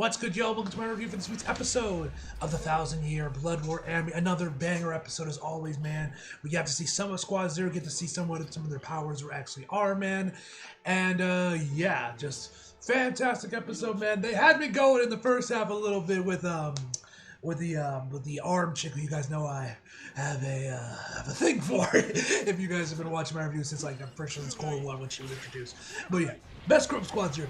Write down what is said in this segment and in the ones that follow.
What's good, y'all? Welcome to my review for this week's episode of the 1,000-Year Blood War Anime. Another banger episode as always, man. We got to see some of Squad Zero, get to see some of their powers actually are, man. And yeah, just fantastic episode, man. They had me going in the first half a little bit with the arm chick who you guys know I have a thing for. If you guys have been watching my reviews since like I'm pretty sure it's Cold War when she was introduced. But yeah, best group Squad Zero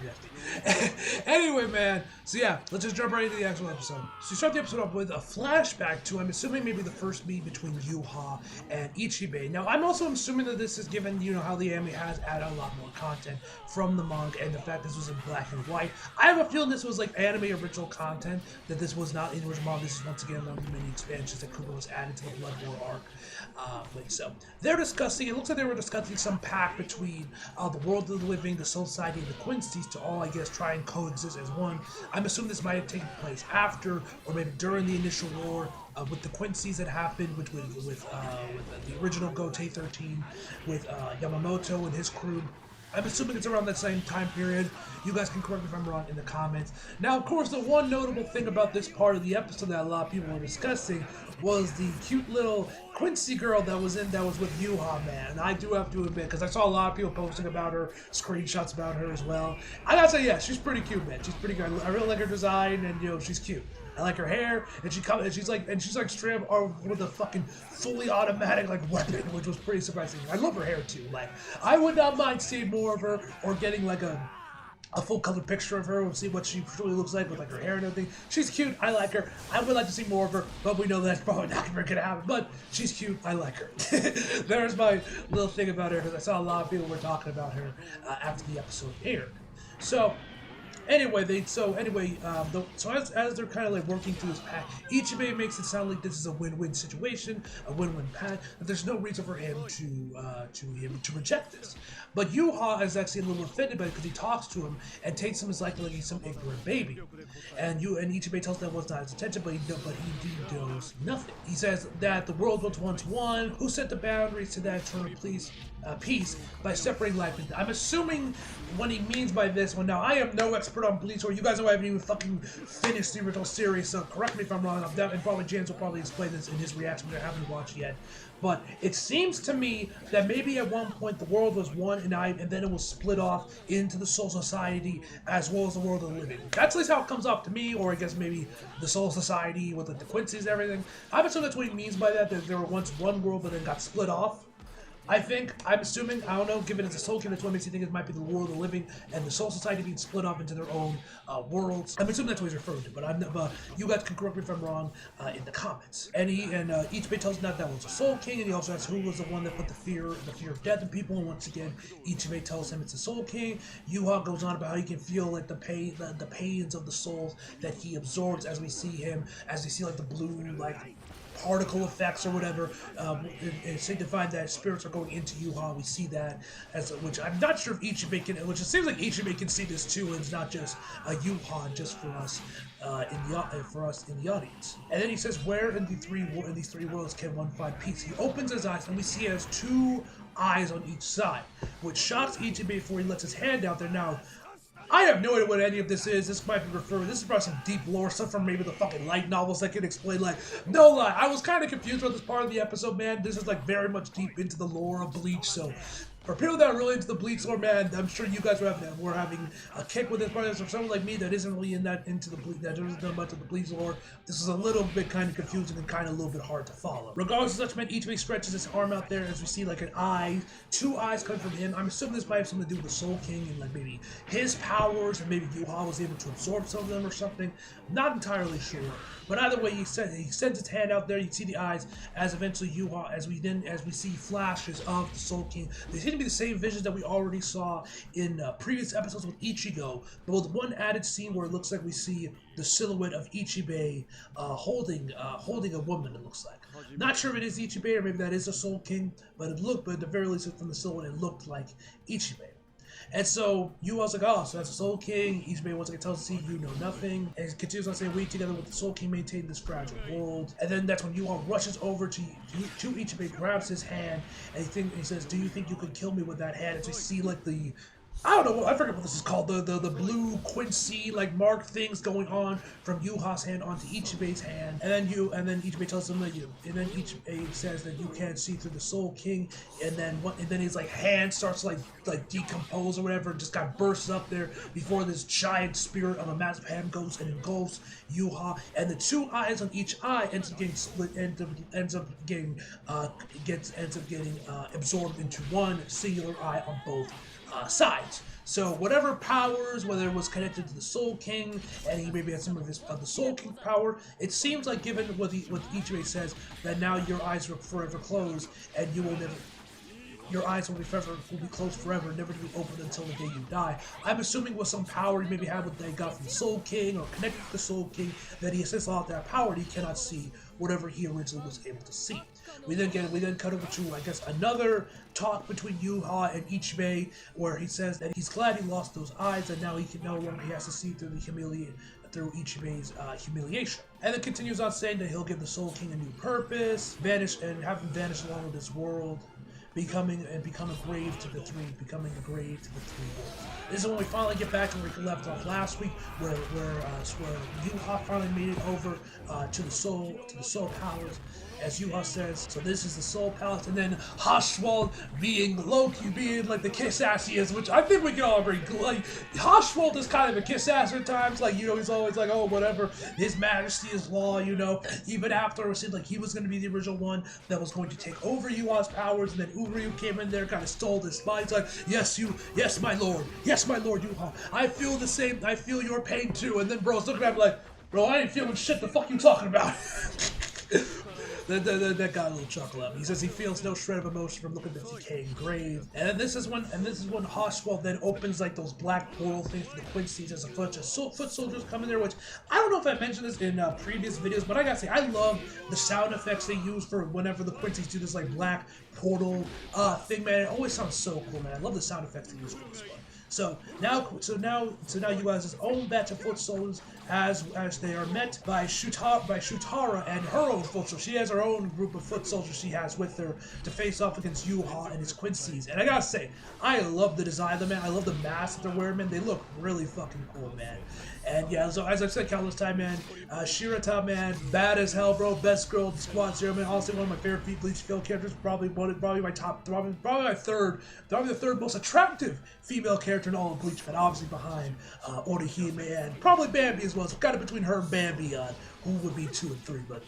Anyway, man, so yeah, let's just jump right into the actual episode. So you start the episode up with a flashback to, I'm assuming, maybe the first meet between Ywach and Ichibei. Now, I'm also assuming that this is given, you know, how the anime has added a lot more content from the manga and the fact this was in black and white. I have a feeling this was like anime original content, that this was not in the original manga. This is once again one of the many expansions that Kubo was added to the Blood War arc. So they're discussing, it looks like they were discussing some pact between the world of the living, the Soul Society, and the Quincy's to all, I guess, try and coexist as one. I'm assuming this might have taken place after or maybe during the initial war with the Quincy's that happened with the original Gotei 13 with Yamamoto and his crew. I'm assuming it's around that same time period. You guys can correct me if I'm wrong in the comments. Now, of course, the one notable thing about this part of the episode that a lot of people were discussing was the cute little Quincy girl that was with Ywach, man. And I do have to admit, because I saw a lot of people posting about her, screenshots about her as well. I gotta say, yeah, she's pretty cute, man. She's pretty good. I really like her design, and you know, she's cute. I like her hair, and she's like straight up with a fucking fully automatic like weapon, which was pretty surprising. I love her hair too. Like, I would not mind seeing more of her or getting like a full color picture of her and see what she truly looks like with like her hair and everything. She's cute. I like her. I would like to see more of her, but we know that's probably not gonna happen. But she's cute. I like her. There's my little thing about her, because I saw a lot of people were talking about her after the episode aired. So as they're kind of like working through this pact, Ichibei makes it sound like this is a win-win situation, a win-win pact. That there's no reason for him to reject this. But Ywach is actually a little offended by it because he talks to him and takes him as like he's some ignorant baby. And Ichibei tells him that was not his intention, but he knows nothing. He says that the world was once one. Who set the boundaries to that eternal peace by separating life and death? I'm assuming what he means by this one. Now, I am no expert on Bleach, or you guys know I haven't even fucking finished the original series, so correct me if I'm wrong. And probably James will probably explain this in his reaction, which I haven't watched yet. But it seems to me that maybe at one point the world was one and then it was split off into the Soul Society as well as the world of the living. That's at least how it comes off to me, or I guess maybe the Soul Society with the Quincy's and everything. I'm assuming that's what he means by that there were once one world but then got split off. I'm assuming, I don't know, given it's a Soul King, that's what makes you think it might be the world of the living and the Soul Society being split off into their own worlds. I'm assuming that's what he's referring to, but you guys can correct me if I'm wrong in the comments. And Ichibei tells him that was a Soul King, and he also asks who was the one that put the fear of death in people. And once again, Ichibei tells him it's a Soul King. Ywach goes on about how he can feel like the pains of the souls that he absorbs as we see like the blue like particle effects or whatever, it signified that spirits are going into Ywach. We see that which I'm not sure if Ichibei can, which it seems like Ichibei can see this too, and it's not just Ywach just for us in the audience. And then he says, where in these three worlds can one find peace? He opens his eyes and we see he has two eyes on each side, which shocks Ichibei before he lets his hand out there. Now, I have no idea what any of this is. This might be this is probably some deep lore stuff from maybe the fucking light novels that can explain, like, no lie. I was kind of confused about this part of the episode, man. This is like very much deep into the lore of Bleach, so for people that are really into the Bleach lore, man, I'm sure you guys were having a kick with this part. For someone like me that isn't really into the Bleach, that doesn't know much of the Bleach lore, this is a little bit kind of confusing and kind of a little bit hard to follow. Regardless of such, man, Ichibei stretches his arm out there as we see like two eyes coming from him. I'm assuming this might have something to do with the Soul King and like maybe his powers, and maybe Ywach was able to absorb some of them or something. Not entirely sure. But either way, he sends his hand out there. You see the eyes as eventually Ywach, as we see flashes of the Soul King. They seem to be the same visions that we already saw in previous episodes with Ichigo, but with one added scene where it looks like we see the silhouette of Ichibei holding a woman. It looks like. Not sure if it is Ichibei or maybe that is a Soul King, but at the very least from the silhouette, it looked like Ichibei. And so Ywach's like, oh, so that's the Soul King. Ichibei once again tells us, see, you know nothing. And he continues on saying, we together with the Soul King maintain this fragile world. And then that's when Ywach rushes over to Ichibei, grabs his hand, and he says, do you think you could kill me with that hand? As we see like the I don't know. I forget what this is called. The blue Quincy like mark things going on from Yuha's hand onto Ichibe's hand, and then Ichibe tells him that Ichibe says that you can't see through the Soul King, and then his like hand starts to like decompose or whatever, just kind of bursts up there before this giant spirit of a massive hand goes and engulfs Yuha, and the two eyes on each eye ends up getting split, ends up getting absorbed into one singular eye on both sides. So whatever powers, whether it was connected to the Soul King, and he maybe had some of the Soul King power, it seems like given what Ichibe says, that now your eyes are forever closed, and you will never. Your eyes will be closed forever, never to be opened until the day you die. I'm assuming with some power he maybe had what they got from the Soul King or connected to the Soul King, that he has lost that power and he cannot see whatever he originally was able to see. We then cut over to, I guess, another talk between Yuha and Ichibe, where he says that he's glad he lost those eyes and now he can no longer he has to see through Ichibe's humiliation. And it continues on saying that he'll give the Soul King a new purpose, vanish and have him vanish along with this world. Become a grave to the three worlds. This is when we finally get back to where we left off last week, where Yuha finally made it over to the Soul Palace. As Yuha says, so this is the Soul Palace, and then Haschwald being Loki, being like the kiss ass he is, which I think we can all agree. Like Haschwald is kind of a kiss ass at times, like he's always like, oh whatever, His Majesty is law, Even after it seemed like he was going to be the original one that was going to take over Yuha's powers, and then Uryu came in there, kind of stole his spine. It's like, yes my lord, Yuha, I feel the same, I feel your pain too. And then bro's looking at me like, bro, I ain't feeling shit. The fuck you talking about? That got a little chuckle out of me. He says he feels no shred of emotion from looking at the decaying grave. And this is when Haschwald then opens like those black portal things for the Quincy's as a bunch of foot soldiers come in there, which I don't know if I mentioned this in previous videos, but I gotta say, I love the sound effects they use for whenever the Quincy's do this like black portal thing, man. It always sounds so cool, man. I love the sound effects they use for this one. So now you guys' own batch of foot soldiers as they are met by Shutara and her own foot soldiers. She has her own group of foot soldiers she has with her to face off against Yuha and his Quincy's. And I gotta say, I love the design of them, man. I love the masks that they're wearing, man. They look really fucking cool, man. And yeah, so as I've said countless times, man, Shirata, man, bad as hell, bro. Best girl, Squad Zero, man. Honestly, one of my favorite Bleach female characters. Probably my third most attractive female character in all of Bleach, but obviously behind Orihime and probably Bambi as well. So kind of between her and Bambi on who would be 2 and 3, but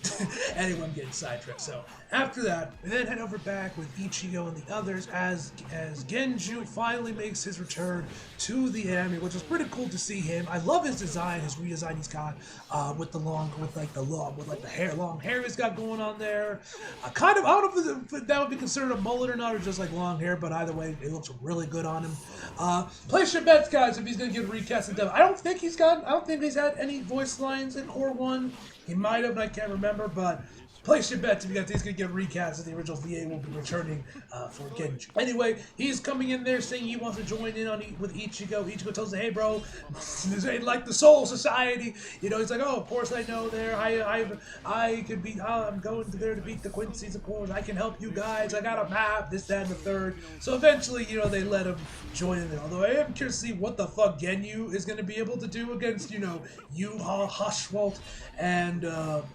anyway, I'm getting sidetracked. So after that, we then head over back with Ichigo and the others as Genju finally makes his return to the anime, which was pretty cool to see him. I love his design, his redesign he's got with the long hair he's got going on there. I don't know if that would be considered a mullet or not, or just like long hair, but either way, it looks really good on him. Place your bets, guys, if he's gonna get recast in depth. I don't think he's had any voice lines in Core 1. He might have, and I can't remember, but place your bets if he's going to get recast, and the original VA will be returning for Genji. Anyway, he's coming in there saying he wants to join in with Ichigo. Ichigo tells him, hey bro, this ain't like the Soul Society. He's like, oh, of course I know there. I'm going there to beat the Quincy's, of course. I can help you guys. I got a map, this, that, and the third. So eventually, they let him join in there. Although I am curious to see what the fuck Genyu is going to be able to do against, Yuha, Haschwald, and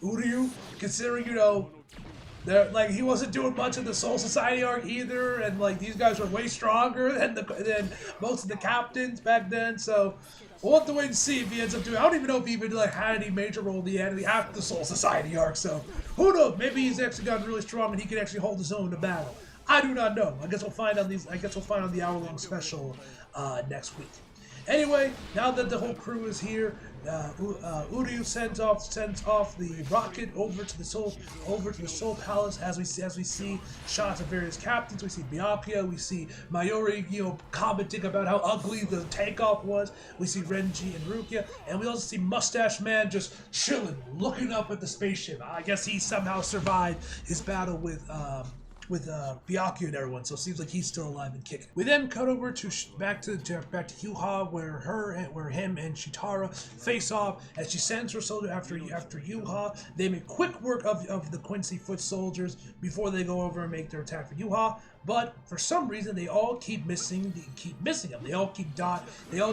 Uryu, considering, he wasn't doing much of the Soul Society arc either, and these guys were way stronger than most of the captains back then. So we'll have to wait and see if he ends up doing. I don't even know if he even had any major role in the anime after the Soul Society arc. So who knows? Maybe he's actually gotten really strong and he can actually hold his own in the battle. I do not know. I guess we'll find on the hour-long special next week. Anyway, now that the whole crew is here, Uryu sends off the rocket over to the Soul Palace. As we see shots of various captains, we see Byakuya, we see Mayuri, commenting about how ugly the takeoff was. We see Renji and Rukia, and we also see Mustache Man just chilling, looking up at the spaceship. I guess he somehow survived his battle with Byakuya and everyone, so it seems like he's still alive and kicking. We then cut over to back to Yuha, where him and Shitara face off as she sends her soldier after Yuha. They make quick work of the Quincy foot soldiers before they go over and make their attack for Yuha. But for some reason, they all keep missing. Him. They all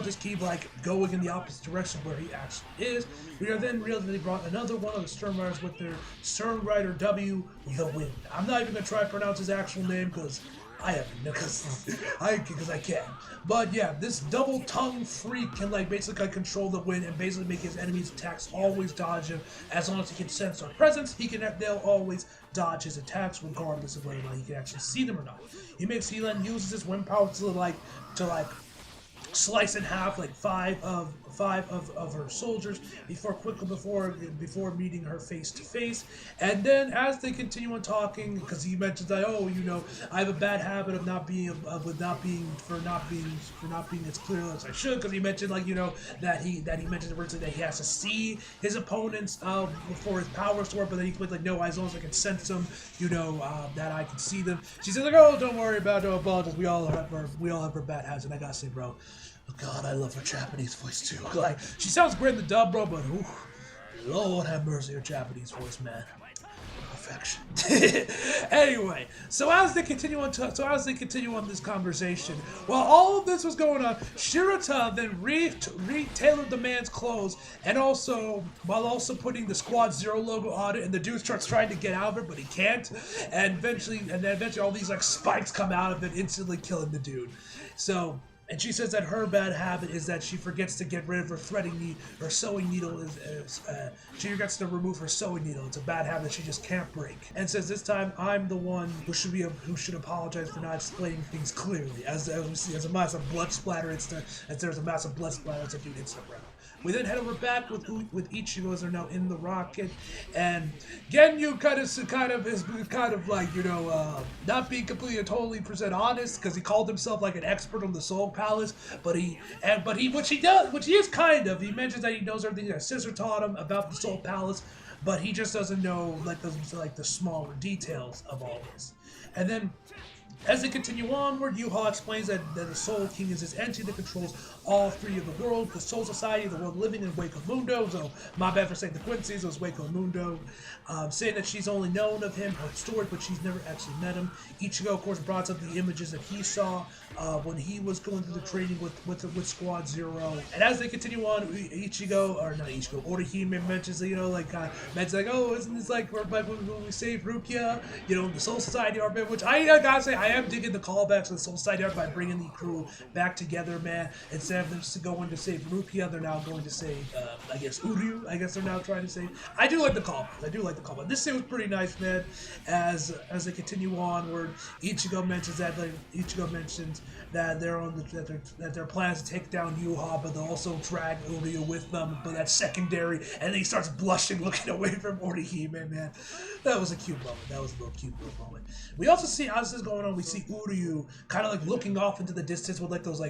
just keep like going in the opposite direction where he actually is. We are then realizing they brought another one of the Stern Riders with their Stern Rider W, the Wind. I'm not even gonna try to pronounce his actual name because I can. But yeah, this double-tongued freak can like basically control the wind and basically make his enemies' attacks always dodge him. As long as he can sense their presence, they'll always dodge his attacks regardless of whether or not he can actually see them or not. He then uses his wind power to slice in half like five of her soldiers before meeting her face to face. And then as they continue on talking, because he mentions that, oh, I have a bad habit of not being as clear as I should, because he mentioned that he mentioned originally that he has to see his opponents before his powers to work, but then he clicked no, as long as I can sense them, that I can see them. She says oh, don't worry about it, don't apologize. We all have our bad habits, and I gotta say, bro. Oh God, I love her Japanese voice too. Like, she sounds great in the dub, bro, but ooh, Lord have mercy, her Japanese voice, man. Perfection. Anyway, so as they continue on this conversation, while all of this was going on, Shirata then re-tailored the man's clothes, and while also putting the Squad Zero logo on it, and the dude starts trying to get out of it, but he can't, and eventually all these like spikes come out of it, instantly killing the dude. And she says that her bad habit is that she forgets to get rid of her her sewing needle. She forgets to remove her sewing needle. It's a bad habit that she just can't break. And says this time I'm the one who should apologize for not explaining things clearly. As we see, as a massive blood splatter, as there's a massive blood splatter as a dude hits the ground. We then head over back with Ichigo as they're now in the rocket, and Genyu not being completely and totally % honest, because he called himself like an expert on the Soul Palace, he mentions that he knows everything that Scissor taught him about the Soul Palace, but he just doesn't know the smaller details of all this. And then, as they continue onward, Yuha explains that the Soul King is his entity that controls all three of the world, the Soul Society, the world living in Hueco Mundo. So my bad for saying the Quincy's, it was Hueco Mundo. Saying that she's only known of him, her story, but she's never actually met him. Ichigo, of course, brought up the images that he saw when he was going through the training with Squad Zero. And as they continue on, Orihime mentions, oh, isn't this like when we saved Rukia, the Soul Society arc, which I gotta say, I am digging the callbacks to the Soul Society arc by bringing the crew back together, man. Instead of them just going to save Rukia, they're now going to save, Uryu. I guess they're now trying to save. I do like the callbacks. This scene was pretty nice, man. As they continue onward, Ichigo mentions that their plans to take down Yuha, but they'll also drag Uryu with them, but that's secondary. And then he starts blushing, looking away from Orihime, man. That was a cute moment. That was a little cute little moment. We also see, as this is going on, we see Uryu kind of like looking off into the distance with like those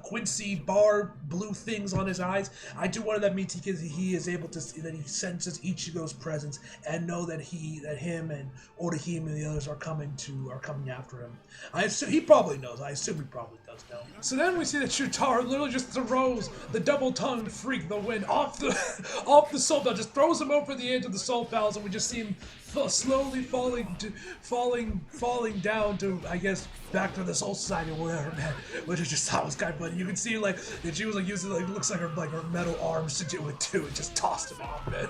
Quincy bar blue things on his eyes. I do wonder that means he is able to see that he senses Ichigo's presence and know that him and Orihime and the others are coming after him. I assume he probably knows. I assume he probably does know. So then we see that Shutara literally just throws the double-tongued freak, the wind, off the Soul Palace, just throws him over the edge of the Soul Palace, and we just see him slowly falling down to, I guess, back to the Soul Society or whatever, man. Which I just thought was kind of funny. You can see that she was using looks like her metal arms to do it too. It just tossed him off, man.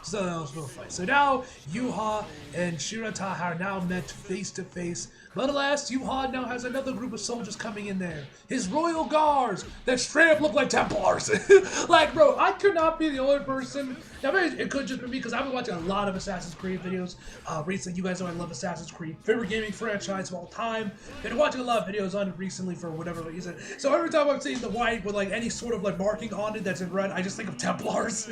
So that was real funny. So now Yuha and Shirata are now met face to face. But alas, Yuha now has another group of soldiers coming in there. His royal guards that straight up look like Templars. Like, bro, I could not be the only person. Now, maybe it could just be me because I've been watching a lot of Assassin's Creed videos recently. You guys know I love Assassin's Creed. Favorite gaming franchise of all time. Been watching a lot of videos on it recently for whatever reason. So every time I'm seeing the white with any sort of marking on it that's in red, I just think of Templars.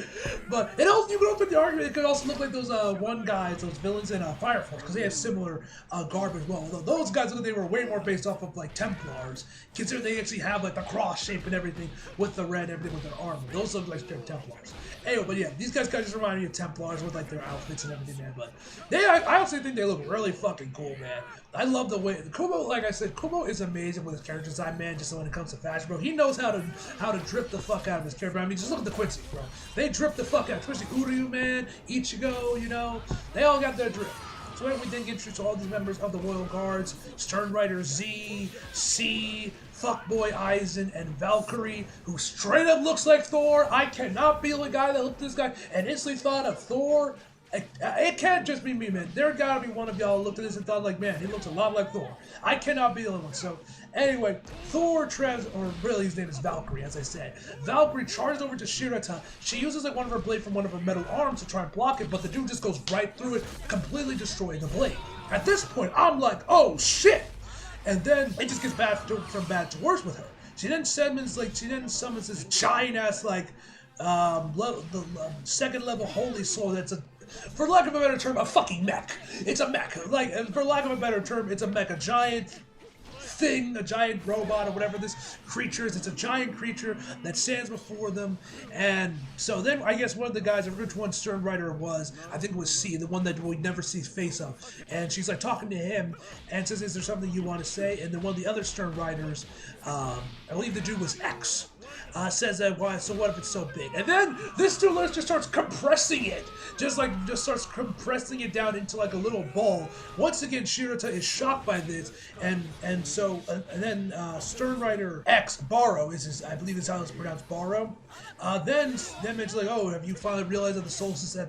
But it also, you can open the argument, it could also look like those those villains in Fire Force, because they have similar garb as well. Although those guys, they were way more based off of Templars, considering they actually have the cross shape and everything with the red, everything with their armor. Those look like straight Templars. Anyway, but yeah, these guys just remind me of Templars with their outfits and everything, man. But I honestly think they look really fucking cool, man. I love the way Kubo, like I said, Kubo is amazing with his character design, man. Just when it comes to fashion, bro, he knows how to drip the fuck out of his character. I mean, just look at the Quincy, bro. They drip the fuck out, especially Uryu, man, Ichigo, you know, they all got their drip. So we then introduced all these members of the Royal Guards, Stern Rider Z, C, Fuckboy Aizen, and Valkyrie, who straight up looks like Thor. I cannot be the guy that looked at this guy and instantly thought of Thor. It can't just be me, man. There gotta be one of y'all looked at this and thought like, man, he looks a lot like Thor. I cannot be the only one. So anyway, or really his name is Valkyrie, as I said. Valkyrie charges over to Shirata. She uses like one of her blade from one of her metal arms to try and block it, but the dude just goes right through it, completely destroying the blade. At this point, I'm like, oh shit! And then it just gets from bad to worse with her. She then summons this giant ass like second level holy soul that's for lack of a better term, a fucking mech. It's a mech. Like, for lack of a better term, it's a mech. A giant thing, a giant robot, or whatever this creature is. It's a giant creature that stands before them. And so then, I guess one of the guys, which one Stern Rider was, I think it was C, the one that we never see face of. And she's like talking to him and says, is there something you want to say? And then one of the other Stern Riders, I believe the dude was X, says that, why, so what if it's so big? And then this dude just starts compressing it. Just starts compressing it down into like a little ball. Once again, Shirata is shocked by this, and then Stern Rider X, Barrow is his, I believe is how it's pronounced, Barrow. Then it's like, oh, have you finally realized that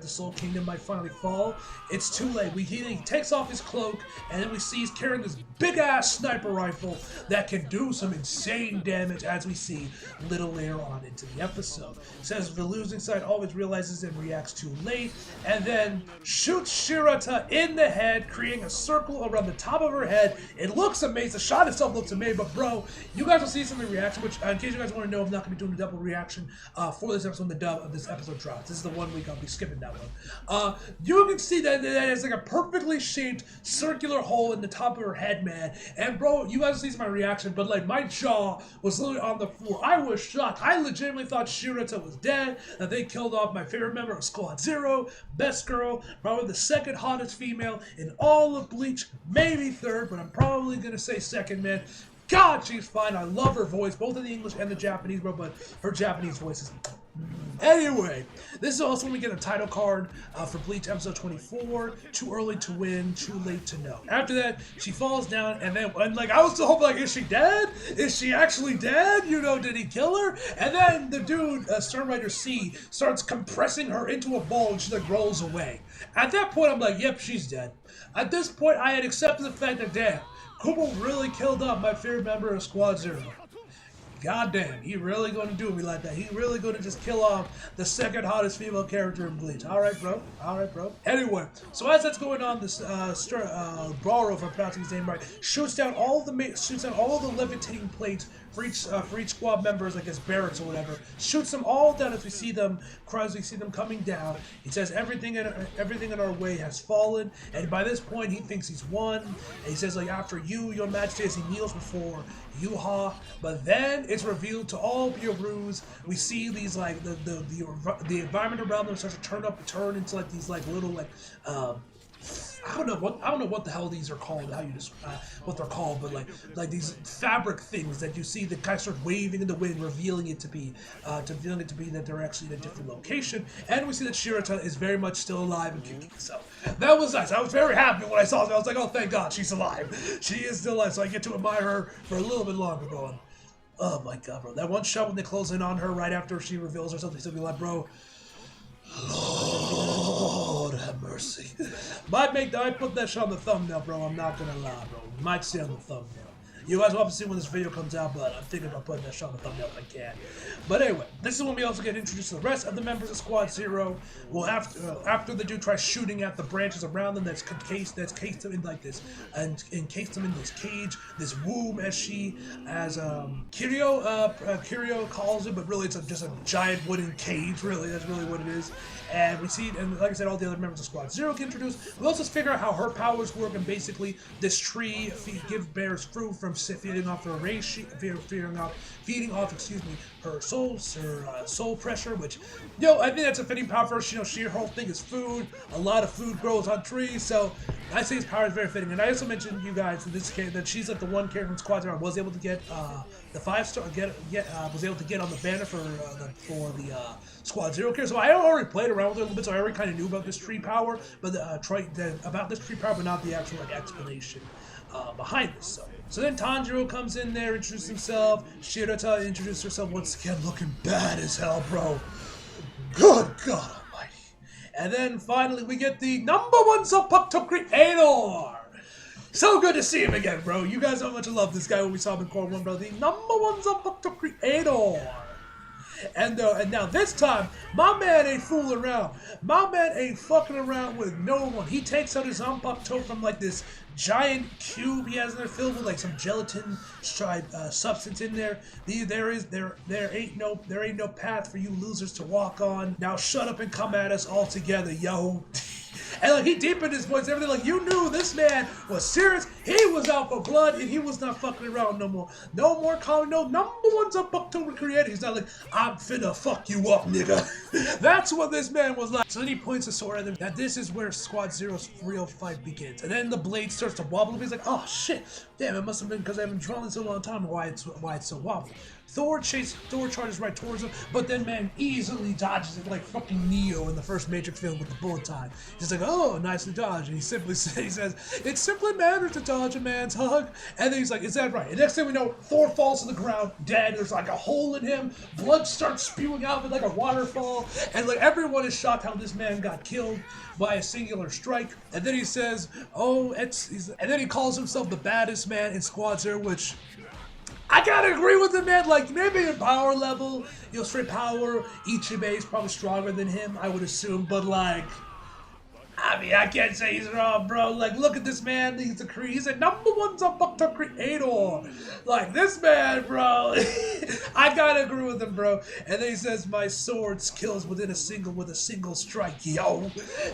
the Soul Kingdom might finally fall? It's too late. He takes off his cloak, and then we see he's carrying this big ass sniper rifle that can do some insane damage, as we see a little later on into the episode. It says the losing side always realizes and reacts too late, and then shoots Shirata in the head, creating a circle around the top of her head. It looks amazing. The shot itself looks amazing, but bro, you guys will see some of the reaction, which in case you guys want to know, I'm not going to be doing a double reaction for this episode when the dub of this episode drops. This is the 1 week I'll be skipping that one. You can see that it's like a perfectly shaped circular hole in the top of her head, man. And bro, you guys will see some of my reaction, but like my jaw was literally on the floor. I was shocked. I legitimately thought Shirata was dead, that they killed off my favorite member of Squad Zero, best girl, probably the second hottest female in all of Bleach, maybe third, but I'm probably gonna say second, man. God, she's fine. I love her voice, both in the English and the Japanese, bro, but her Japanese voice is... Anyway, this is also when we get a title card for Bleach episode 24. Too early to win, too late to know. After that, she falls down, and then, like, I was still hoping, like, is she dead? Is she actually dead? You know, did he kill her? And then the dude, Stern Rider C, starts compressing her into a ball, and she, like, rolls away. At that point, I'm like, yep, she's dead. At this point, I had accepted the fact that, damn, Kubo really killed off my favorite member of Squad Zero. God damn, he really gonna do me like that. He really gonna just kill off the second hottest female character in Bleach. Alright, bro. Alright, bro. Anyway, so as that's going on, this Barrow, if I'm pronouncing his name right, shoots down all the levitating plates for each squad members, like his barracks or whatever. Shoots them all down as we see them coming down. He says everything in our way has fallen, and by this point he thinks he's won. And he says, like, after you, your majesty, as he kneels before Ywach. But then it's revealed to all Byaru's. We see these, like, the environment around them starts to turn into like these like little like I don't know what the hell these are called, how you just what they're called, but like these fabric things that you see that kind of start waving in the wind, revealing it to be that they're actually in a different location. And we see that Shirata is very much still alive and kicking. So that was nice. I was very happy when I saw it. I was like, oh, thank God, she's alive. She is still alive, so I get to admire her for a little bit longer. Going, oh my God, bro. That one shot when they close in on her right after she reveals herself, they still be like, bro, Lord have mercy. I put that shot on the thumbnail, bro. I'm not gonna lie, bro. Might stay on the thumbnail. You guys will have to see when this video comes out, but I'm thinking about putting that shot on the thumbnail if I can. But anyway, this is when we also get introduced to the rest of the members of Squad Zero. Well, after the dude tries shooting at the branches around them that's cased them in like this, and encased them in this cage, this womb, as Kiryu calls it, but really it's just a giant wooden cage. Really, that's really what it is. And we see, and like I said, all the other members of Squad Zero get introduced. We also figure out how her powers work, and basically this tree bears fruit from feeding off her her soul pressure, which, yo, I think that's a fitting power for her. She her whole thing is food. A lot of food grows on trees, so I say his power is very fitting. And I also mentioned you guys in this case that she's like the one character in Squad Zero I was able to get the 5-star was able to get on the banner for the Squad Zero character. So I already played around with it a little bit, so I already kind of knew about this tree power, but about this tree power, but not the actual like explanation behind this. So then Tanjiro comes in there, introduces himself. Shirata introduces herself once again, looking bad as hell, bro. Good God Almighty! And then finally we get the #1 Zanpakuto creator. So good to see him again, bro. You guys know how much I love this guy when we saw him in Core 1, bro. The #1 Zanpakuto creator. And now this time, my man ain't fooling around. My man ain't fucking around with no one. He takes out his Zanpakuto from like this giant cube he has in there filled with like some gelatin substance in there. There ain't no path for you losers to walk on. Now shut up and come at us all together, yo. And like he deepened his voice, everything. Like you knew this man was serious. He was out for blood, and he was not fucking around no more. No more calling no #1 Zanpakuto creator. He's not like I'm finna fuck you up, nigga. That's what this man was like. So then he points the sword at him. That this is where Squad Zero's real fight begins. And then the blade starts to wobble. He's like, oh shit, damn! It must have been because I haven't drawn this in a long time. Why it's so wobbly. Thor charges right towards him, but then man easily dodges it like fucking Neo in the first Matrix film with the bullet time. He's like, oh, nicely dodged. And he says, it simply matters to dodge a man's hug. And then he's like, is that right? And next thing we know, Thor falls to the ground, dead. There's like a hole in him. Blood starts spewing out of it like a waterfall. And like everyone is shocked how this man got killed by a singular strike. And then he says, and then he calls himself the baddest man in Squad Zero, which I gotta agree with him, man. Like, maybe in power level, straight power, Ichibei is probably stronger than him, I would assume. But, like, I mean, I can't say he's wrong, bro. Like, look at this man. He's a #1 Zanpakuto creator. Like, this man, bro. I gotta agree with him, bro. And then he says, my sword kills with a single strike, yo.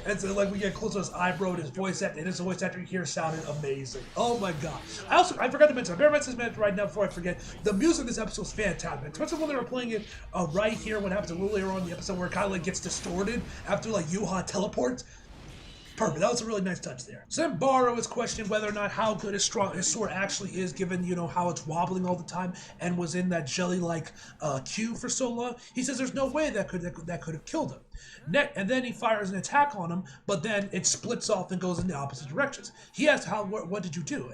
And so, like, we get close to his eyebrow and his voice actor. And his voice actor here sounded amazing. Oh, my God. I forgot to mention, I better mention this right now before I forget. The music in this episode is fantastic. Especially when they were playing it right here, what happens a little later on in the episode where it kind of, like, gets distorted after, like, Ywach teleports. Perfect. That was a really nice touch there. So then Baro is questioning whether or not how good his sword actually is, given, how it's wobbling all the time and was in that jelly-like cube for so long. He says there's no way that could have killed him. And then he fires an attack on him, but then it splits off and goes in the opposite directions. He asks, what did you do?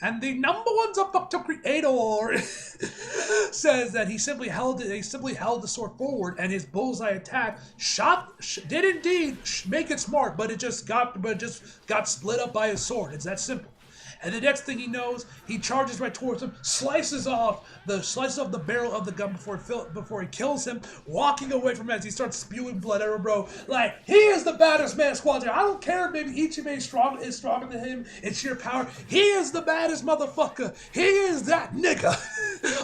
And the #1 Zanpakuto creator says that he simply held the sword forward, and his bullseye attack did indeed make it smart, but it just got split up by his sword. It's that simple. And the next thing he knows, he charges right towards him, slices off the barrel of the gun before he kills him, walking away from him as he starts spewing blood at him, bro. Like, he is the baddest man in Squad Zero. I don't care if maybe Ichibei is stronger than him in sheer power. He is the baddest motherfucker. He is that nigga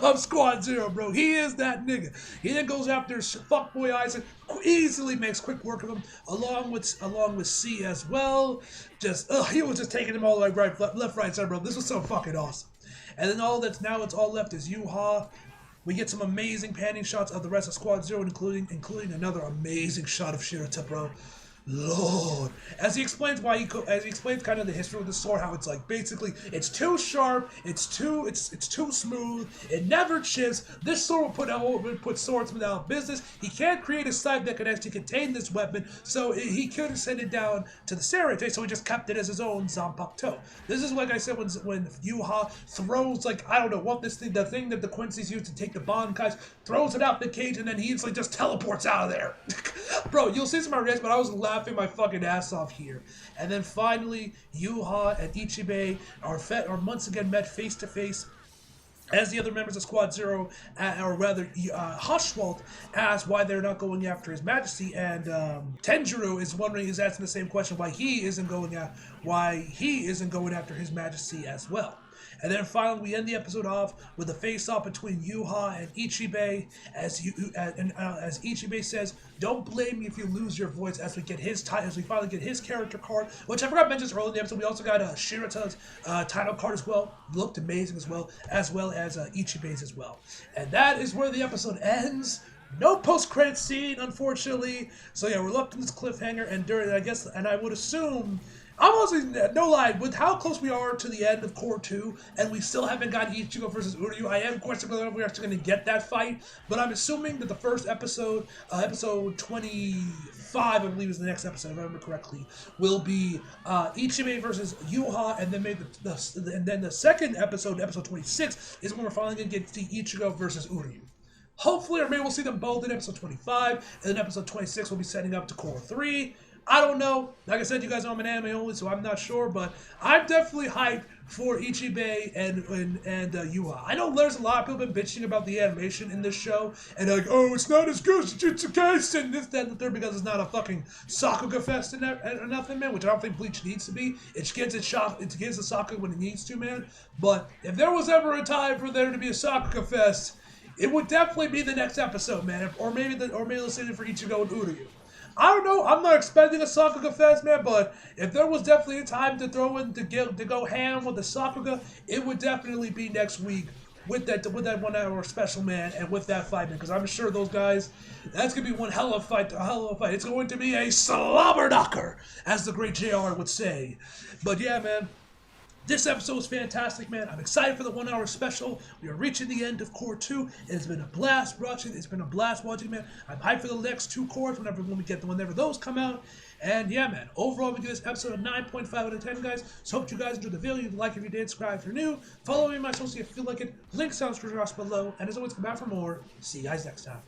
of Squad Zero, bro. He is that nigga. He then goes after fuckboy Isaac, easily makes quick work of him, along with C as well. He was just taking him all like left, right, center, bro. This was so fucking awesome. And then all left is Ywach. We get some amazing panning shots of the rest of Squad Zero, including another amazing shot of Shirata, bro. Lord, as he explains kind of the history of the sword, how it's like basically it's too sharp, it's too smooth, it never chips. This sword will put swordsmen out of business. He can't create a sight that could actually contain this weapon, so he couldn't send it down to the Serite, so he just kept it as his own Zanpakuto. This is like I said when Ywach throws, like, I don't know what the thing that the Quincy's used to take the Bankais, throws it out the cage, and then he instantly just teleports out of there. Bro, you'll see some of my reactions, but I was laughing my fucking ass off here. And then finally, Ywach and Ichibei are once again met face to face. As the other members of Squad Zero, or rather, Hushwalt asks why they're not going after His Majesty, and Tenjiro is asking the same question, why he isn't going after His Majesty as well. And then finally, we end the episode off with a face-off between Ywach and Ichibei, as Ichibei says, "Don't blame me if you lose your voice." As we finally get his character card, which I forgot to mention earlier in the episode. We also got Shirata's title card as well. Looked amazing as well as Ichibei's as well. And that is where the episode ends. No post-credit scene, unfortunately. So yeah, we're left in this cliffhanger, and I would assume, I'm honestly, no lie, with how close we are to the end of Core 2, and we still haven't got Ichigo versus Uryu, I am questioning whether we're actually going to get that fight, but I'm assuming that the first episode, episode 25, I believe is the next episode, if I remember correctly, will be Ichibei versus Ywach, and then maybe the second episode, episode 26, is when we're finally going to get to Ichigo versus Uryu. Hopefully, or maybe we'll see them both in episode 25, and then episode 26 will be setting up to Core 3. I don't know. Like I said, you guys know I'm an anime only, so I'm not sure, but I'm definitely hyped for Ichibei and Ywach. I know there's a lot of people been bitching about the animation in this show, and they're like, oh, it's not as good as Jujutsu Kaisen, this, that, and the third, because it's not a fucking Sakuga fest and nothing, man, which I don't think Bleach needs to be. It gives the Sakuga when it needs to, man. But if there was ever a time for there to be a Sakuga fest, it would definitely be the next episode, man. Or maybe let's save it for Ichigo and Uryu. I don't know. I'm not expecting a Sakuga fest, man. But if there was definitely a time to throw in to go ham with the Sakuga, it would definitely be next week with that 1 hour special, man, and with that fight, man. Because I'm sure those guys, that's gonna be one hell of a fight. It's going to be a slobber knocker, as the great JR would say. But yeah, man. This episode was fantastic, man. I'm excited for the 1 hour special. We are reaching the end of Core 2. It has been a blast watching. It's been a blast watching, man. I'm hyped for the next 2 cores whenever those come out. And yeah, man. Overall, we give this episode a 9.5 out of 10, guys. So hope you guys enjoyed the video. You'd like if you did, subscribe if you're new. Follow me on my socials if you feel like it. Links down in the description below. And as always, come back for more. See you guys next time.